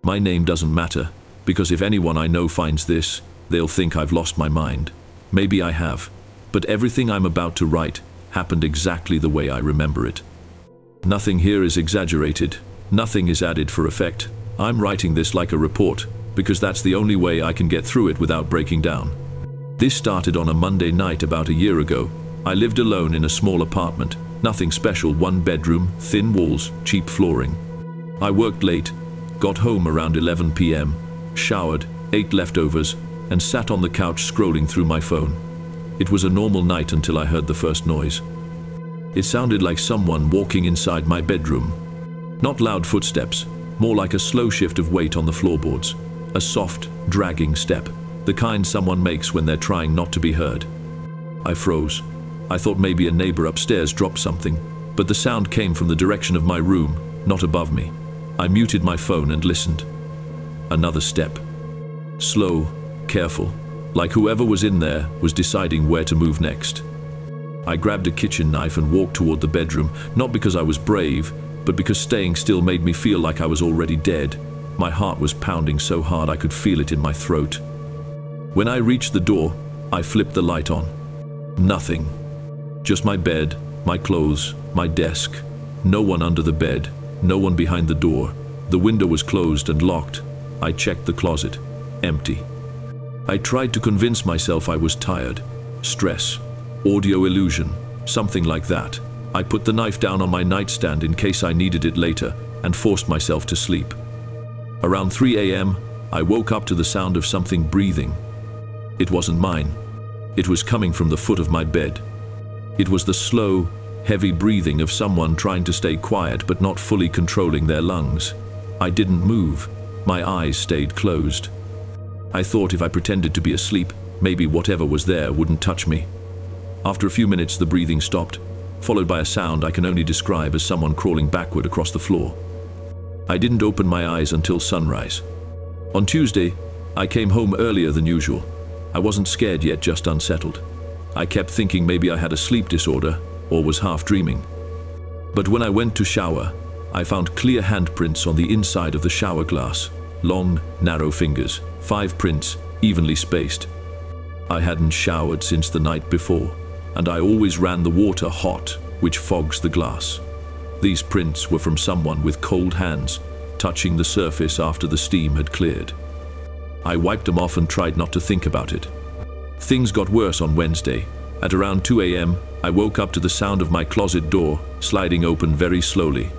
My name doesn't matter, because if anyone I know finds this, they'll think I've lost my mind. Maybe I have, but everything I'm about to write happened exactly the way I remember it. Nothing here is exaggerated, nothing is added for effect. I'm writing this like a report, because that's the only way I can get through it without breaking down. This started on a Monday night about a year ago. I lived alone in a small apartment, nothing special, 1 bedroom, thin walls, cheap flooring. I worked late, got home around 11 p.m, showered, ate leftovers, and sat on the couch scrolling through my phone. It was a normal night until I heard the first noise. It sounded like someone walking inside my bedroom. Not loud footsteps, more like a slow shift of weight on the floorboards. A soft, dragging step, the kind someone makes when they're trying not to be heard. I froze. I thought maybe a neighbor upstairs dropped something, but the sound came from the direction of my room, not above me. I muted my phone and listened. Another step. Slow, careful, like whoever was in there was deciding where to move next. I grabbed a kitchen knife and walked toward the bedroom, not because I was brave, but because staying still made me feel like I was already dead. My heart was pounding so hard I could feel it in my throat. When I reached the door, I flipped the light on. Nothing. Just my bed, my clothes, my desk. No one under the bed, no one behind the door. The window was closed and locked. I checked the closet. Empty. I tried to convince myself I was tired. Stress. Audio illusion. Something like that. I put the knife down on my nightstand in case I needed it later and forced myself to sleep. Around 3 a.m., I woke up to the sound of something breathing. It wasn't mine. It was coming from the foot of my bed. It was the slow, heavy breathing of someone trying to stay quiet but not fully controlling their lungs. I didn't move. My eyes stayed closed. I thought if I pretended to be asleep, maybe whatever was there wouldn't touch me. After a few minutes, the breathing stopped, followed by a sound I can only describe as someone crawling backward across the floor. I didn't open my eyes until sunrise. On Tuesday, I came home earlier than usual. I wasn't scared yet, just unsettled. I kept thinking maybe I had a sleep disorder or was half dreaming. But when I went to shower, I found clear handprints on the inside of the shower glass. Long, narrow fingers, 5 prints, evenly spaced. I hadn't showered since the night before, and I always ran the water hot, which fogs the glass. These prints were from someone with cold hands, touching the surface after the steam had cleared. I wiped them off and tried not to think about it. Things got worse on Wednesday. At around 2 a.m., I woke up to the sound of my closet door sliding open very slowly.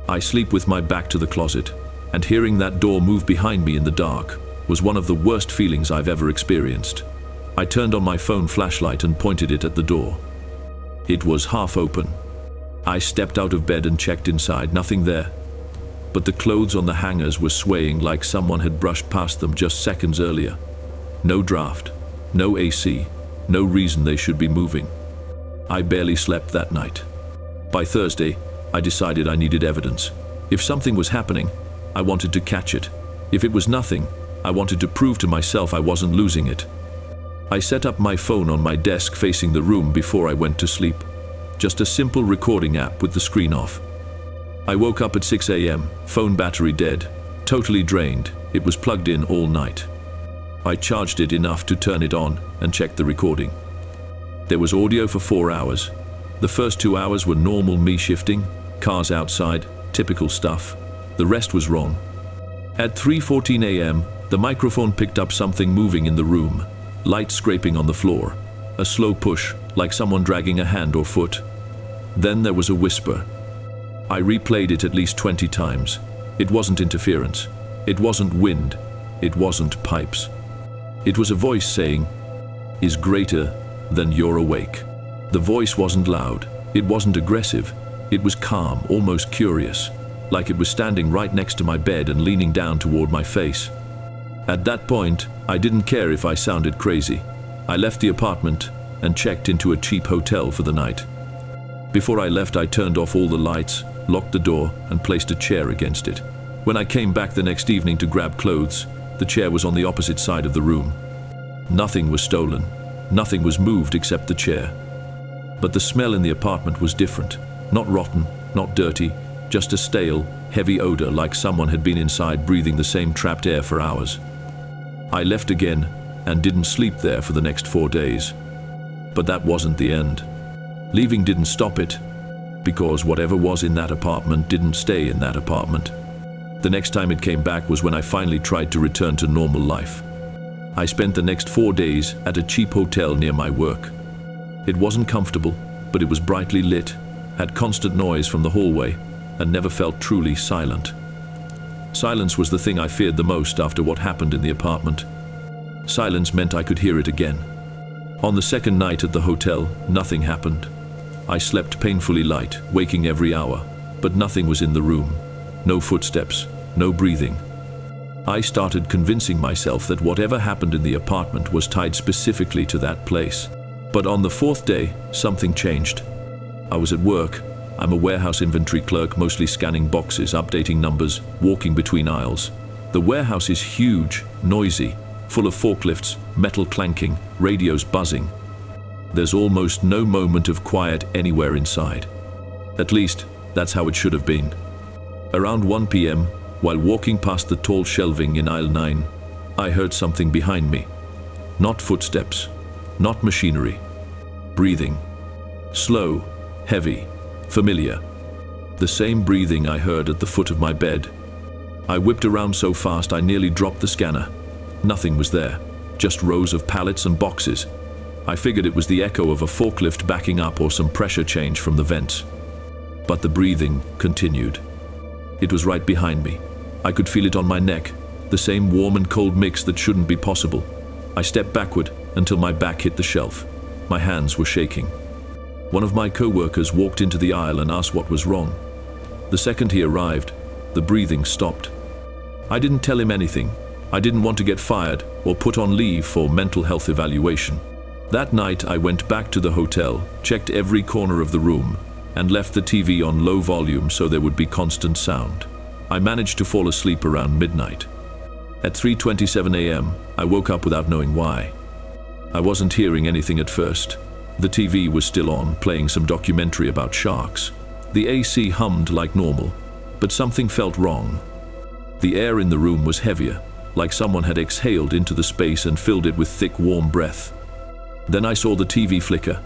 I sleep with my back to the closet, and hearing that door move behind me in the dark was one of the worst feelings I've ever experienced. I turned on my phone flashlight and pointed it at the door. It was half open. I stepped out of bed and checked inside, nothing there. But the clothes on the hangers were swaying like someone had brushed past them just seconds earlier. No draft, no AC, no reason they should be moving. I barely slept that night. By Thursday, I decided I needed evidence. If something was happening, I wanted to catch it. If it was nothing, I wanted to prove to myself I wasn't losing it. I set up my phone on my desk facing the room before I went to sleep. Just a simple recording app with the screen off. I woke up at 6 a.m., phone battery dead, totally drained. It was plugged in all night. I charged it enough to turn it on and check the recording. There was audio for 4 hours. The first 2 hours were normal me shifting, cars outside, typical stuff. The rest was wrong. At 3:14 a.m., the microphone picked up something moving in the room. Light scraping on the floor. A slow push, like someone dragging a hand or foot. Then there was a whisper. I replayed it at least 20 times. It wasn't interference. It wasn't wind. It wasn't pipes. It was a voice saying, "Is greater than you're awake." The voice wasn't loud. It wasn't aggressive. It was calm, almost curious, like it was standing right next to my bed and leaning down toward my face. At that point, I didn't care if I sounded crazy. I left the apartment and checked into a cheap hotel for the night. Before I left, I turned off all the lights, locked the door, and placed a chair against it. When I came back the next evening to grab clothes, the chair was on the opposite side of the room. Nothing was stolen. Nothing was moved except the chair. But the smell in the apartment was different. Not rotten, not dirty. just a stale, heavy odor like someone had been inside breathing the same trapped air for hours. I left again and didn't sleep there for the next 4 days. But that wasn't the end. Leaving didn't stop it, because whatever was in that apartment didn't stay in that apartment. The next time it came back was when I finally tried to return to normal life. I spent the next 4 days at a cheap hotel near my work. It wasn't comfortable, but it was brightly lit, had constant noise from the hallway, and never felt truly silent. Silence was the thing I feared the most after what happened in the apartment. Silence meant I could hear it again. On the second night at the hotel, nothing happened. I slept painfully light, waking every hour, but nothing was in the room. No footsteps, no breathing. I started convincing myself that whatever happened in the apartment was tied specifically to that place. But on the 4th day, something changed. I was at work. I'm a warehouse inventory clerk, mostly scanning boxes, updating numbers, walking between aisles. The warehouse is huge, noisy, full of forklifts, metal clanking, radios buzzing. There's almost no moment of quiet anywhere inside. At least, that's how it should have been. Around 1 p.m., while walking past the tall shelving in aisle 9, I heard something behind me. Not footsteps, not machinery. Breathing. Slow, heavy, familiar. The same breathing I heard at the foot of my bed. I whipped around so fast I nearly dropped the scanner. Nothing was there, just rows of pallets and boxes. I figured it was the echo of a forklift backing up or some pressure change from the vents. But the breathing continued. It was right behind me. I could feel it on my neck, the same warm and cold mix that shouldn't be possible. I stepped backward until my back hit the shelf. My hands were shaking. One of my co-workers walked into the aisle and asked what was wrong. The second he arrived, the breathing stopped. I didn't tell him anything. I didn't want to get fired or put on leave for mental health evaluation. That night I went back to the hotel, checked every corner of the room, and left the TV on low volume so there would be constant sound. I managed to fall asleep around midnight. At 3:27 a.m., I woke up without knowing why. I wasn't hearing anything at first. The TV was still on, playing some documentary about sharks. The AC hummed like normal, but something felt wrong. The air in the room was heavier, like someone had exhaled into the space and filled it with thick, warm breath. Then I saw the TV flicker.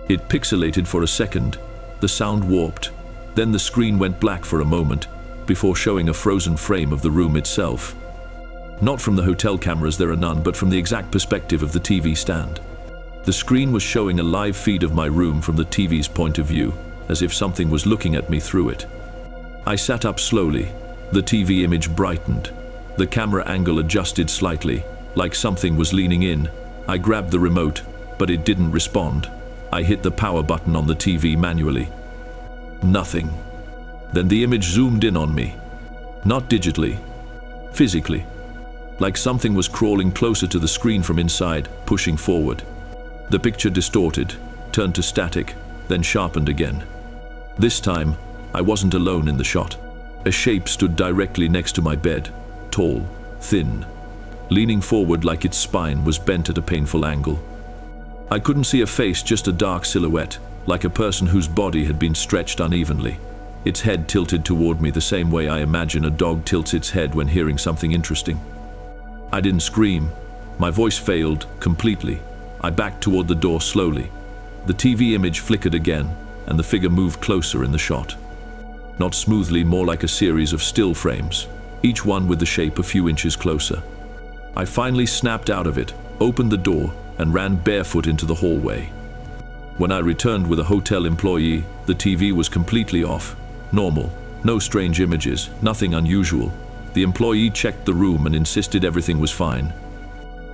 It pixelated for a second, the sound warped, then the screen went black for a moment, before showing a frozen frame of the room itself. Not from the hotel cameras, there are none, but from the exact perspective of the TV stand. The screen was showing a live feed of my room from the TV's point of view, as if something was looking at me through it. I sat up slowly. The TV image brightened. The camera angle adjusted slightly, like something was leaning in. I grabbed the remote, but it didn't respond. I hit the power button on the TV manually. Nothing. Then the image zoomed in on me. Not digitally, physically. Like something was crawling closer to the screen from inside, pushing forward. The picture distorted, turned to static, then sharpened again. This time, I wasn't alone in the shot. A shape stood directly next to my bed, tall, thin, leaning forward like its spine was bent at a painful angle. I couldn't see a face, just a dark silhouette, like a person whose body had been stretched unevenly. Its head tilted toward me the same way I imagine a dog tilts its head when hearing something interesting. I didn't scream. My voice failed completely. I backed toward the door slowly. The TV image flickered again, and the figure moved closer in the shot. Not smoothly, more like a series of still frames, each one with the shape a few inches closer. I finally snapped out of it, opened the door, and ran barefoot into the hallway. When I returned with a hotel employee, the TV was completely off. Normal, no strange images, nothing unusual. The employee checked the room and insisted everything was fine.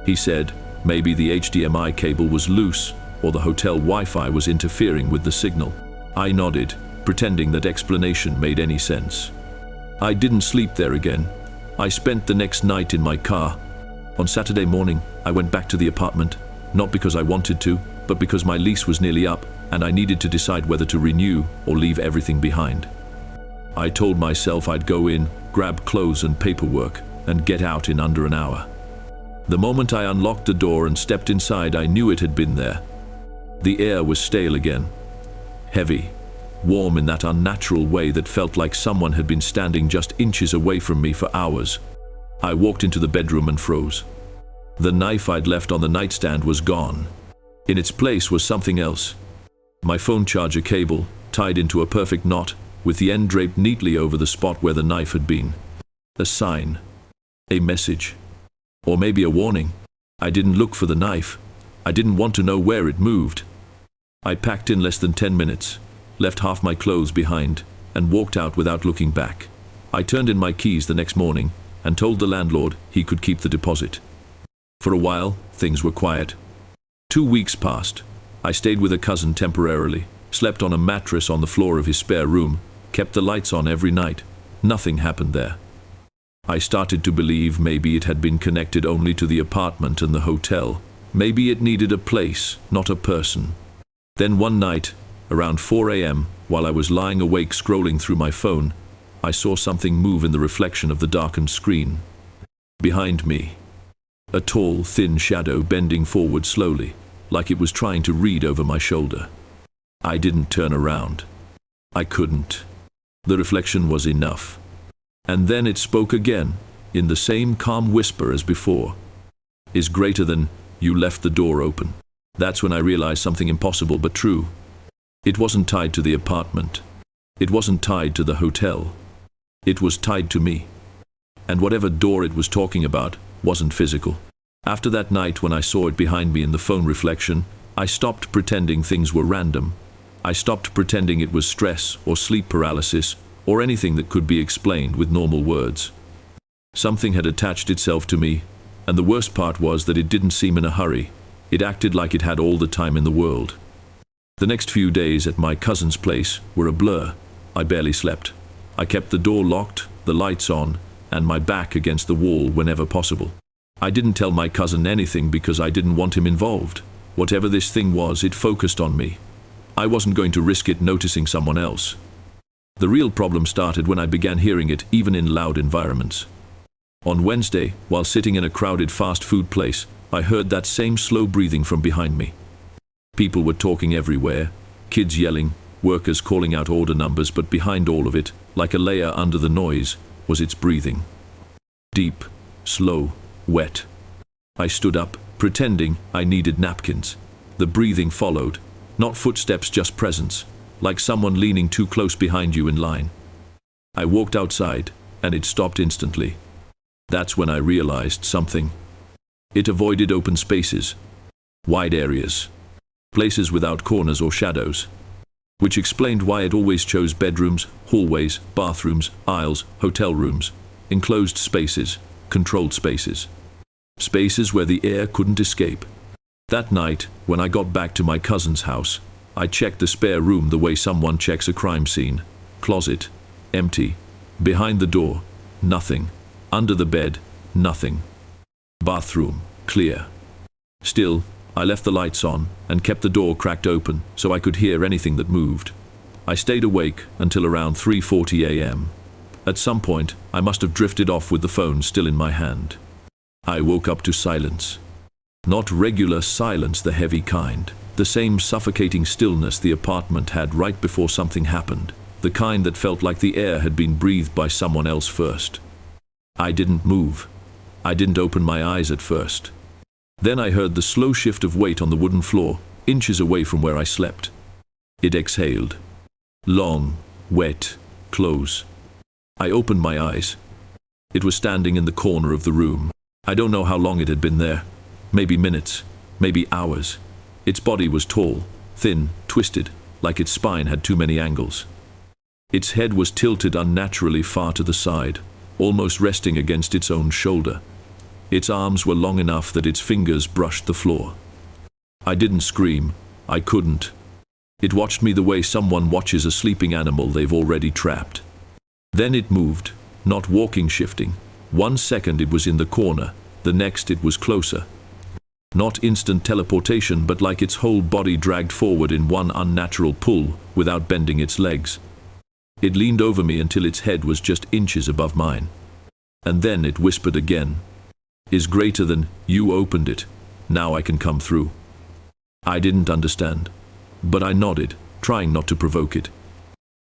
He said maybe the HDMI cable was loose or the hotel Wi-Fi was interfering with the signal. I nodded, pretending that explanation made any sense. I didn't sleep there again. I spent the next night in my car. On Saturday morning, I went back to the apartment, not because I wanted to, but because my lease was nearly up and I needed to decide whether to renew or leave everything behind. I told myself I'd go in, grab clothes and paperwork, and get out in under an hour. The moment I unlocked the door and stepped inside, I knew it had been there. The air was stale again, heavy, warm in that unnatural way that felt like someone had been standing just inches away from me for hours. I walked into the bedroom and froze. The knife I'd left on the nightstand was gone. In its place was something else. My phone charger cable, tied into a perfect knot, with the end draped neatly over the spot where the knife had been. A sign. A message. Or maybe a warning. I didn't look for the knife. I didn't want to know where it moved. I packed in less than 10 minutes, left half my clothes behind, and walked out without looking back. I turned in my keys the next morning and told the landlord he could keep the deposit. For a while, things were quiet. 2 weeks passed. I stayed with a cousin temporarily, slept on a mattress on the floor of his spare room, kept the lights on every night. Nothing happened there. I started to believe maybe it had been connected only to the apartment and the hotel. Maybe it needed a place, not a person. Then one night, around 4 a.m., while I was lying awake scrolling through my phone, I saw something move in the reflection of the darkened screen. Behind me, a tall, thin shadow bending forward slowly, like it was trying to read over my shoulder. I didn't turn around. I couldn't. The reflection was enough. And then it spoke again, in the same calm whisper as before. Is greater than, you left the door open. That's when I realized something impossible but true. It wasn't tied to the apartment. It wasn't tied to the hotel. It was tied to me. And whatever door it was talking about wasn't physical. After that night when I saw it behind me in the phone reflection, I stopped pretending things were random. I stopped pretending it was stress or sleep paralysis or anything that could be explained with normal words. Something had attached itself to me, and the worst part was that it didn't seem in a hurry. It acted like it had all the time in the world. The next few days at my cousin's place were a blur. I barely slept. I kept the door locked, the lights on, and my back against the wall whenever possible. I didn't tell my cousin anything because I didn't want him involved. Whatever this thing was, it focused on me. I wasn't going to risk it noticing someone else. The real problem started when I began hearing it even in loud environments. On Wednesday, while sitting in a crowded fast food place, I heard that same slow breathing from behind me. People were talking everywhere, kids yelling, workers calling out order numbers, but behind all of it, like a layer under the noise, was its breathing. Deep, slow, wet. I stood up, pretending I needed napkins. The breathing followed, not footsteps, just presence, like someone leaning too close behind you in line. I walked outside, and it stopped instantly. That's when I realized something. It avoided open spaces, wide areas, places without corners or shadows, which explained why it always chose bedrooms, hallways, bathrooms, aisles, hotel rooms, enclosed spaces, controlled spaces, spaces where the air couldn't escape. That night, when I got back to my cousin's house, I checked the spare room the way someone checks a crime scene. Closet, empty. Behind the door, nothing. Under the bed, nothing. Bathroom, clear. Still, I left the lights on and kept the door cracked open so I could hear anything that moved. I stayed awake until around 3:40 a.m. At some point, I must have drifted off with the phone still in my hand. I woke up to silence. Not regular silence, the heavy kind. The same suffocating stillness the apartment had right before something happened. The kind that felt like the air had been breathed by someone else first. I didn't move. I didn't open my eyes at first. Then I heard the slow shift of weight on the wooden floor, inches away from where I slept. It exhaled. Long, wet, close. I opened my eyes. It was standing in the corner of the room. I don't know how long it had been there. Maybe minutes, maybe hours. Its body was tall, thin, twisted, like its spine had too many angles. Its head was tilted unnaturally far to the side, almost resting against its own shoulder. Its arms were long enough that its fingers brushed the floor. I didn't scream. I couldn't. It watched me the way someone watches a sleeping animal they've already trapped. Then it moved, not walking, shifting. 1 second it was in the corner, the next it was closer. Not instant teleportation, but like its whole body dragged forward in one unnatural pull without bending its legs. It leaned over me until its head was just inches above mine. And then it whispered again. Is greater than, you opened it. Now I can come through. I didn't understand, but I nodded, trying not to provoke it.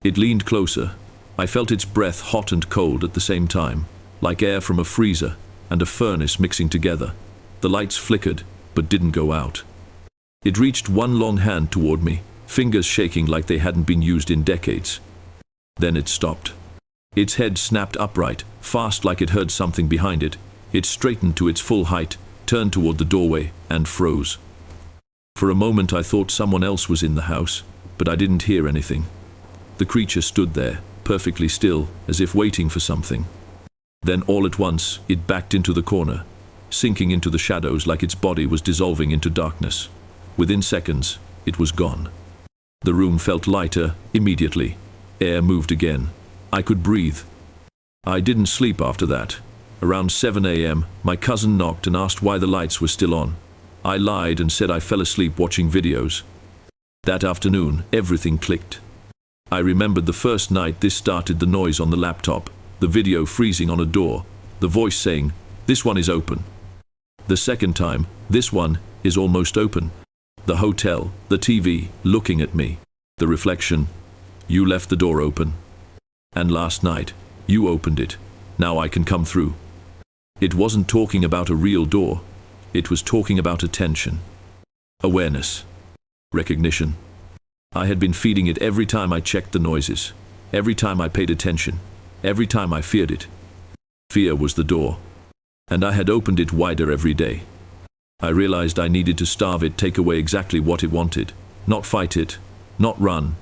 It leaned closer. I felt its breath hot and cold at the same time, like air from a freezer and a furnace mixing together. The lights flickered, but didn't go out. It reached one long hand toward me, fingers shaking like they hadn't been used in decades. Then it stopped. Its head snapped upright, fast like it heard something behind it. It straightened to its full height, turned toward the doorway, and froze. For a moment I thought someone else was in the house, but I didn't hear anything. The creature stood there, perfectly still, as if waiting for something. Then all at once, it backed into the corner, sinking into the shadows like its body was dissolving into darkness. Within seconds, it was gone. The room felt lighter immediately. Air moved again. I could breathe. I didn't sleep after that. Around 7 a.m., my cousin knocked and asked why the lights were still on. I lied and said I fell asleep watching videos. That afternoon, everything clicked. I remembered the first night this started, the noise on the laptop, the video freezing on a door, the voice saying, "This one is open." The second time, "This one is almost open." The hotel, the TV, looking at me. The reflection, "You left the door open." And last night, "You opened it. Now I can come through." It wasn't talking about a real door. It was talking about attention, awareness, recognition. I had been feeding it every time I checked the noises, every time I paid attention, every time I feared it. Fear was the door, and I had opened it wider every day. I realized I needed to starve it, take away exactly what it wanted, not fight it, not run,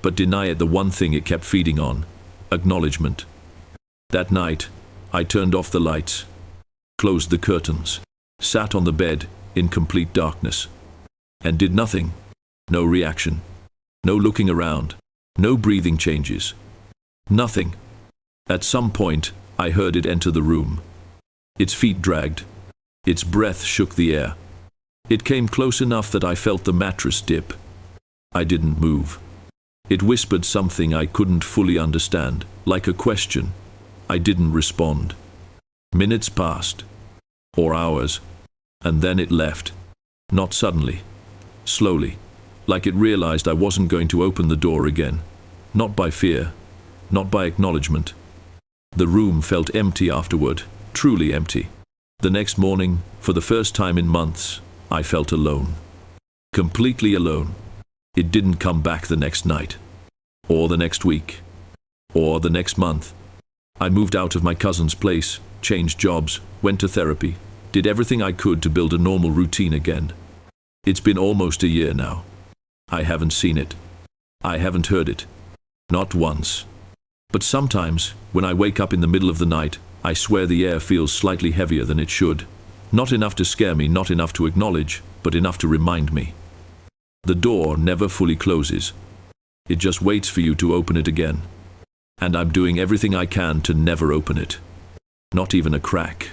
but deny it the one thing it kept feeding on, acknowledgement. That night, I turned off the lights, closed the curtains, sat on the bed in complete darkness, and did nothing. No reaction, no looking around, no breathing changes, nothing. At some point, I heard it enter the room. Its feet dragged. Its breath shook the air. It came close enough that I felt the mattress dip. I didn't move. It whispered something I couldn't fully understand, like a question. I didn't respond. Minutes passed, or hours, and then it left. Not suddenly, slowly, like it realized I wasn't going to open the door again. Not by fear, not by acknowledgement. The room felt empty afterward, truly empty. The next morning, for the first time in months, I felt alone. Completely alone. It didn't come back the next night, or the next week, or the next month. I moved out of my cousin's place, changed jobs, went to therapy, did everything I could to build a normal routine again. It's been almost a year now. I haven't seen it. I haven't heard it. Not once. But sometimes, when I wake up in the middle of the night, I swear the air feels slightly heavier than it should. Not enough to scare me, not enough to acknowledge, but enough to remind me. The door never fully closes. It just waits for you to open it again. And I'm doing everything I can to never open it. Not even a crack.